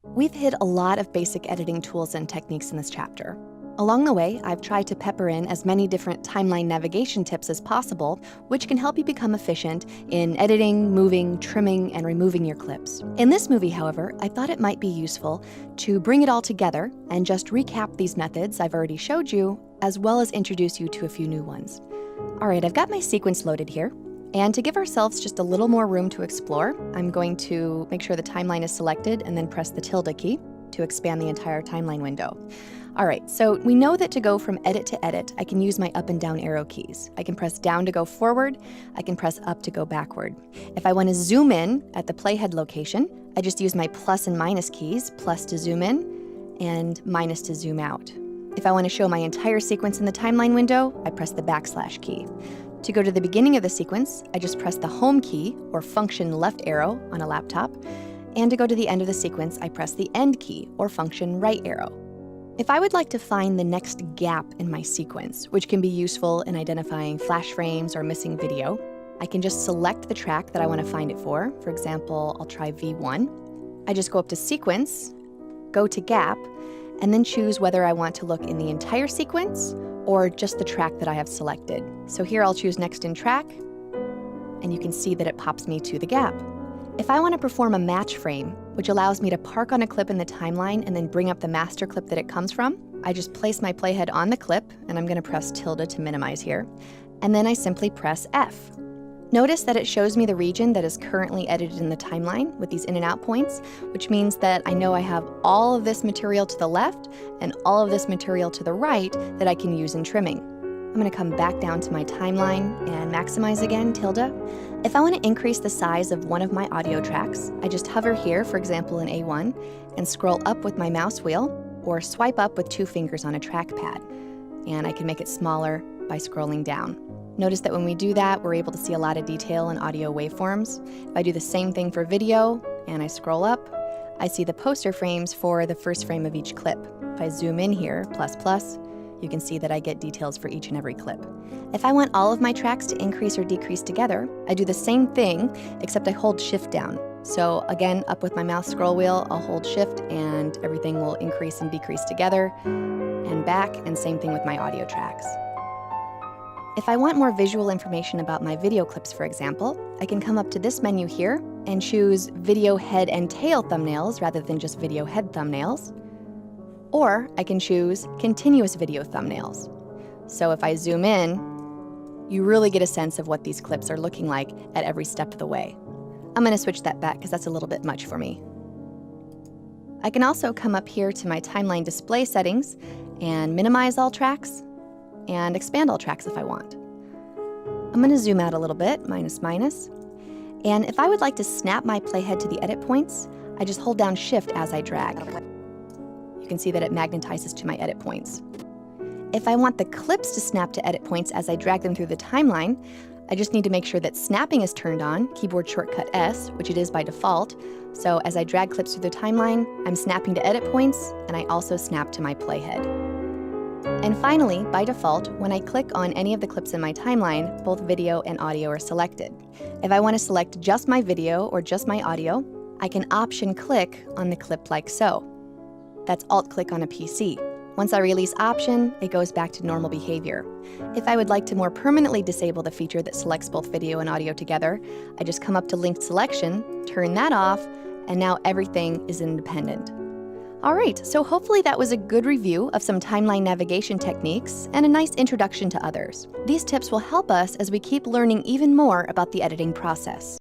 We've hit a lot of basic editing tools and techniques in this chapter. Along the way, I've tried to pepper in as many different timeline navigation tips as possible, which can help you become efficient in editing, moving, trimming, and removing your clips. In this movie, however, I thought it might be useful to bring it all together and just recap these methods I've already showed you, as well as introduce you to a few new ones. All right, I've got my sequence loaded here. And to give ourselves just a little more room to explore, I'm going to make sure the timeline is selected and then press the tilde key to expand the entire timeline window. All right, so we know that to go from edit to edit, I can use my up and down arrow keys. I can press down to go forward, I can press up to go backward. If I want to zoom in at the playhead location, I just use my plus and minus keys, plus to zoom in and minus to zoom out. If I want to show my entire sequence in the timeline window, I press the backslash key. To go to the beginning of the sequence, I just press the home key or function left arrow on a laptop. And to go to the end of the sequence, I press the end key or function right arrow. If I would like to find the next gap in my sequence, which can be useful in identifying flash frames or missing video, I can just select the track that I want to find it for. For example, I'll try V1. I just go up to Sequence, go to Gap, and then choose whether I want to look in the entire sequence or just the track that I have selected. So here I'll choose Next in Track, and you can see that it pops me to the gap. If I want to perform a match frame, which allows me to park on a clip in the timeline and then bring up the master clip that it comes from, I just place my playhead on the clip, and I'm going to press tilde to minimize here, and then I simply press F. Notice that it shows me the region that is currently edited in the timeline with these in and out points, which means that I know I have all of this material to the left and all of this material to the right that I can use in trimming. I'm going to come back down to my timeline and maximize again, tilde. If I want to increase the size of one of my audio tracks, I just hover here, for example in A1, and scroll up with my mouse wheel, or swipe up with 2 fingers on a trackpad. And I can make it smaller by scrolling down. Notice that when we do that, we're able to see a lot of detail in audio waveforms. If I do the same thing for video, and I scroll up, I see the poster frames for the first frame of each clip. If I zoom in here, plus plus, you can see that I get details for each and every clip. If I want all of my tracks to increase or decrease together, I do the same thing, except I hold Shift down. So again, up with my mouse scroll wheel, I'll hold Shift and everything will increase and decrease together, and back, and same thing with my audio tracks. If I want more visual information about my video clips, for example, I can come up to this menu here and choose Video Head and Tail Thumbnails rather than just Video Head Thumbnails. Or I can choose Continuous Video Thumbnails. So if I zoom in, you really get a sense of what these clips are looking like at every step of the way. I'm going to switch that back because that's a little bit much for me. I can also come up here to my timeline display settings and minimize all tracks and expand all tracks if I want. I'm going to zoom out a little bit, minus minus. And if I would like to snap my playhead to the edit points, I just hold down Shift as I drag. You can see that it magnetizes to my edit points. If I want the clips to snap to edit points as I drag them through the timeline, I just need to make sure that snapping is turned on, keyboard shortcut S, which it is by default. So as I drag clips through the timeline, I'm snapping to edit points, and I also snap to my playhead. And finally, by default, when I click on any of the clips in my timeline, both video and audio are selected. If I want to select just my video or just my audio, I can Option click on the clip like so. That's Alt-click on a PC. Once I release Option, it goes back to normal behavior. If I would like to more permanently disable the feature that selects both video and audio together, I just come up to Linked Selection, turn that off, and now everything is independent. All right, so hopefully that was a good review of some timeline navigation techniques and a nice introduction to others. These tips will help us as we keep learning even more about the editing process.